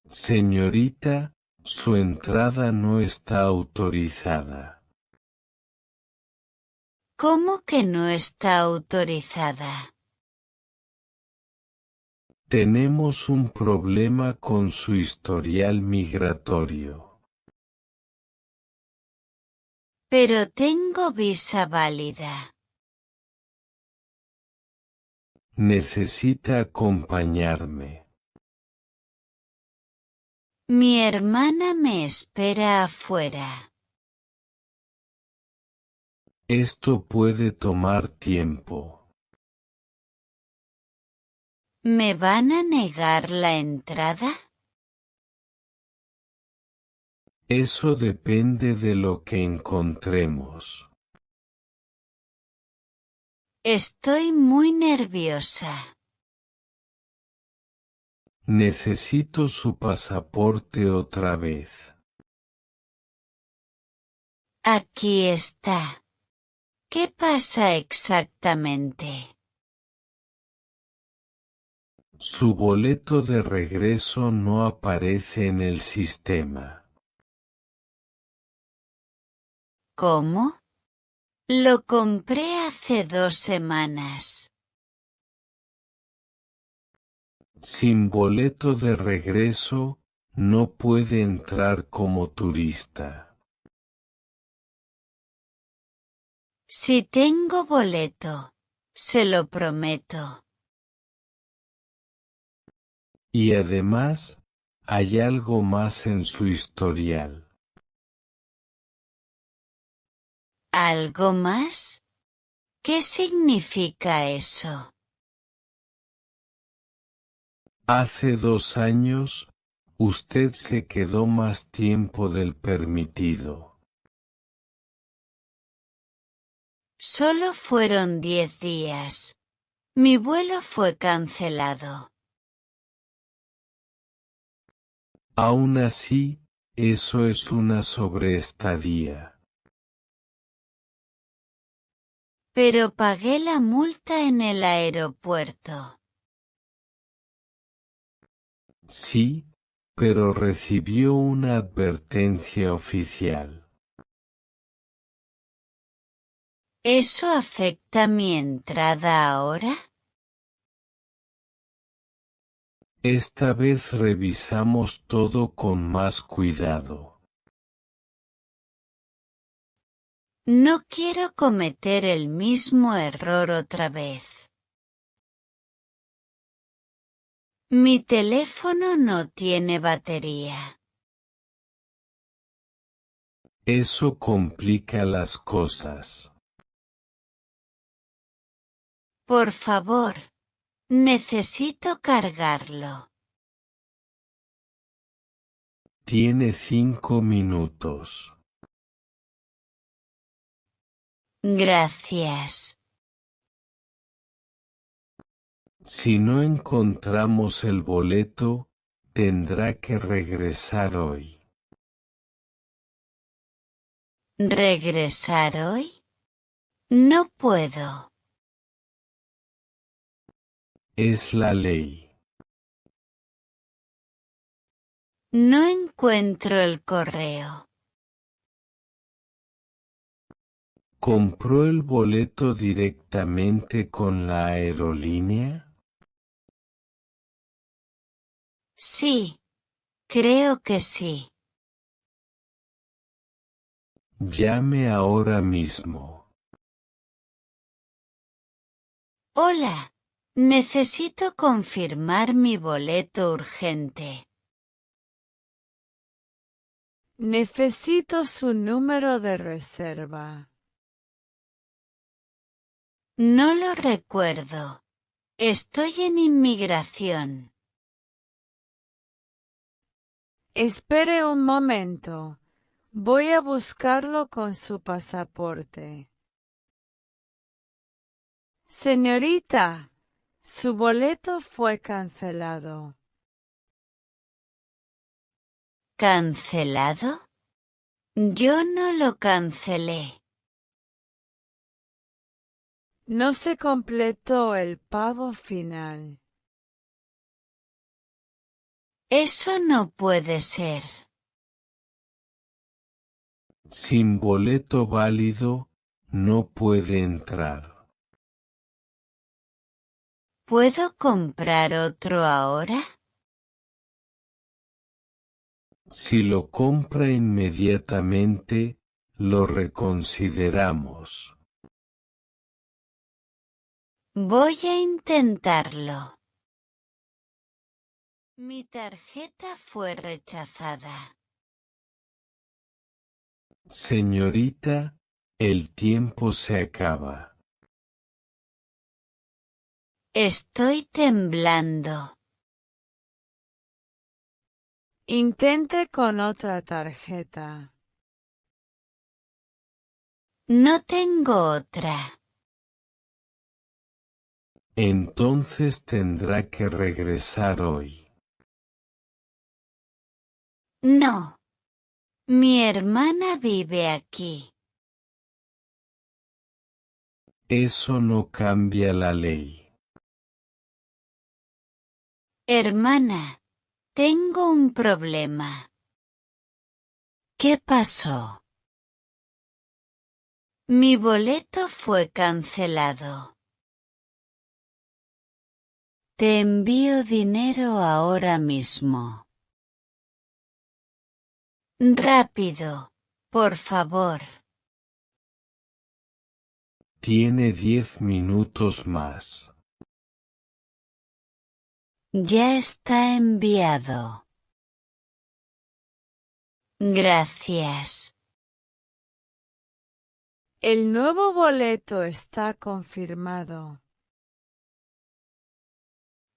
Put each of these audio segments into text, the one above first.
Señorita, su entrada no está autorizada. ¿Cómo que no está autorizada? Tenemos un problema con su historial migratorio. Pero tengo visa válida. Necesita acompañarme. Mi hermana me espera afuera. Esto puede tomar tiempo. ¿Me van a negar la entrada? Eso depende de lo que encontremos. Estoy muy nerviosa. Necesito su pasaporte otra vez. Aquí está. ¿Qué pasa exactamente? Su boleto de regreso no aparece en el sistema. ¿Cómo? Lo compré hace 2 semanas. Sin boleto de regreso, no puede entrar como turista. Si tengo boleto, se lo prometo. Y además, hay algo más en su historial. ¿Algo más? ¿Qué significa eso? Hace 2 años, usted se quedó más tiempo del permitido. Solo fueron 10 días. Mi vuelo fue cancelado. Aún así, eso es una sobreestadía. Pero pagué la multa en el aeropuerto. Sí, pero recibió una advertencia oficial. ¿Eso afecta mi entrada ahora? Esta vez revisamos todo con más cuidado. No quiero cometer el mismo error otra vez. Mi teléfono no tiene batería. Eso complica las cosas. Por favor, necesito cargarlo. Tiene 5 minutos. Gracias. Si no encontramos el boleto, tendrá que regresar hoy. ¿Regresar hoy? No puedo. Es la ley. No encuentro el correo. ¿Compró el boleto directamente con la aerolínea? Sí, creo que sí. Llame ahora mismo. Hola, necesito confirmar mi boleto urgente. Necesito su número de reserva. No lo recuerdo. Estoy en inmigración. Espere un momento. Voy a buscarlo con su pasaporte. Señorita, su boleto fue cancelado. ¿Cancelado? Yo no lo cancelé. No se completó el pago final. Eso no puede ser. Sin boleto válido, no puede entrar. ¿Puedo comprar otro ahora? Si lo compra inmediatamente, lo reconsideramos. Voy a intentarlo. Mi tarjeta fue rechazada. Señorita, el tiempo se acaba. Estoy temblando. Intente con otra tarjeta. No tengo otra. Entonces tendrá que regresar hoy. No. Mi hermana vive aquí. Eso no cambia la ley. Hermana, tengo un problema. ¿Qué pasó? Mi boleto fue cancelado. Te envío dinero ahora mismo. Rápido, por favor. Tiene 10 minutos más. Ya está enviado. Gracias. El nuevo boleto está confirmado.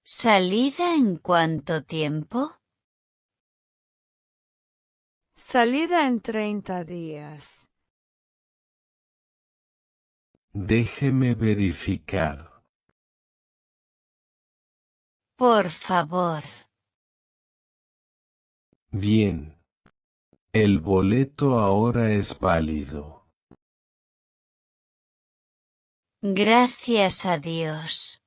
¿Salida en cuánto tiempo? Salida en 30 días. Déjeme verificar. Por favor. Bien. El boleto ahora es válido. Gracias a Dios.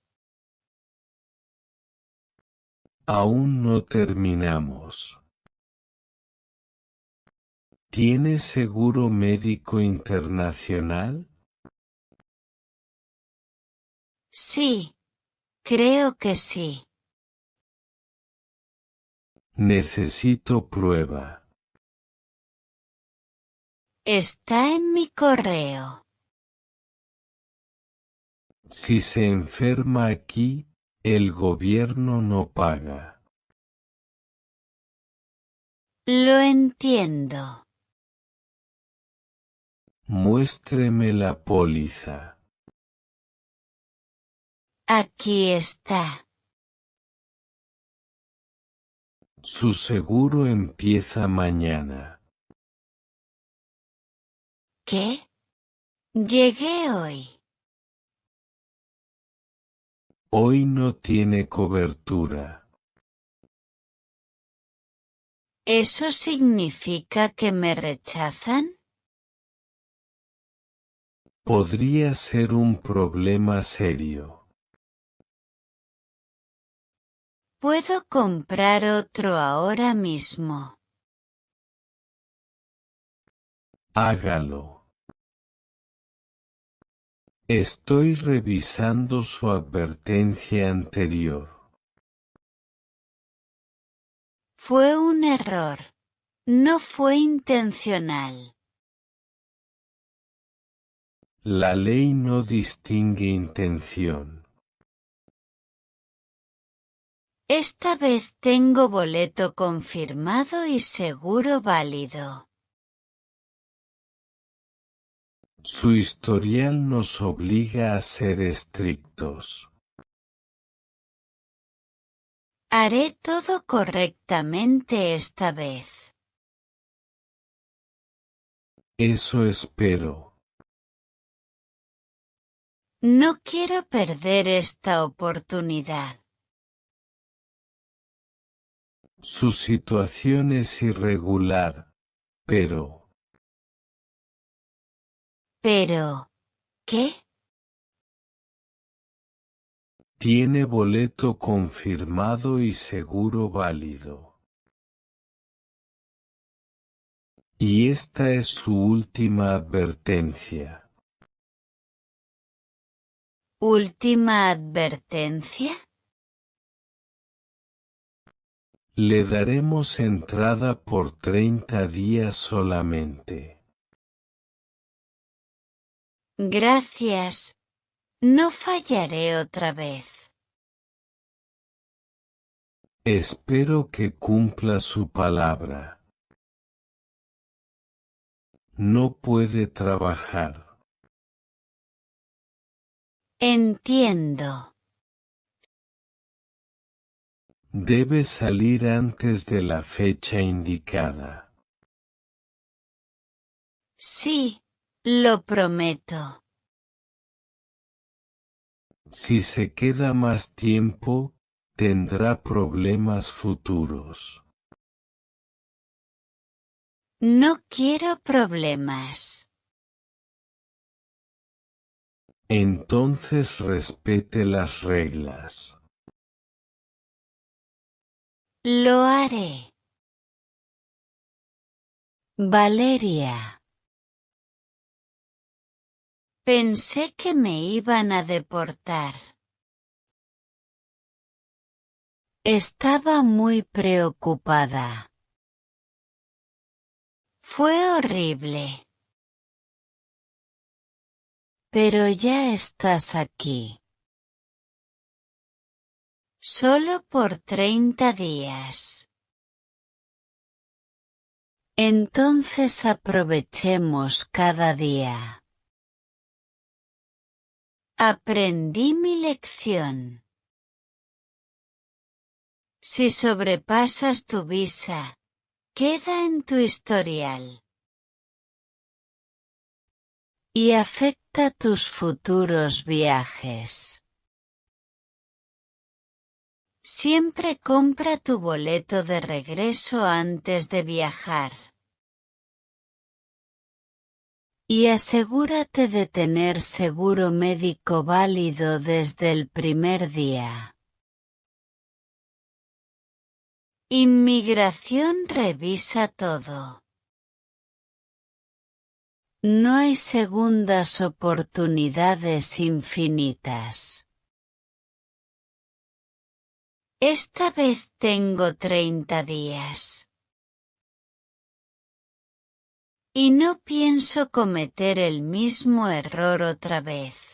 Aún no terminamos. ¿Tiene seguro médico internacional? Sí, creo que sí. Necesito prueba. Está en mi correo. Si se enferma aquí, el gobierno no paga. Lo entiendo. Muéstreme la póliza. Aquí está. Su seguro empieza mañana. ¿Qué? Llegué hoy. Hoy no tiene cobertura. ¿Eso significa que me rechazan? Podría ser un problema serio. Puedo comprar otro ahora mismo. Hágalo. Estoy revisando su advertencia anterior. Fue un error. No fue intencional. La ley no distingue intención. Esta vez tengo boleto confirmado y seguro válido. Su historial nos obliga a ser estrictos. Haré todo correctamente esta vez. Eso espero. No quiero perder esta oportunidad. Su situación es irregular, pero... Pero, ¿qué? Tiene boleto confirmado y seguro válido. Y esta es su última advertencia. ¿Última advertencia? Le daremos entrada por 30 días solamente. Gracias. No fallaré otra vez. Espero que cumpla su palabra. No puede trabajar. Entiendo. Debe salir antes de la fecha indicada. Sí, lo prometo. Si se queda más tiempo, tendrá problemas futuros. No quiero problemas. Entonces respete las reglas. Lo haré. Valeria. Pensé que me iban a deportar. Estaba muy preocupada. Fue horrible. Pero ya estás aquí. Solo por 30 días. Entonces aprovechemos cada día. Aprendí mi lección. Si sobrepasas tu visa, queda en tu historial. Y afecta tus futuros viajes. Siempre compra tu boleto de regreso antes de viajar. Y asegúrate de tener seguro médico válido desde el primer día. Inmigración revisa todo. No hay segundas oportunidades infinitas. Esta vez tengo 30 días. Y no pienso cometer el mismo error otra vez.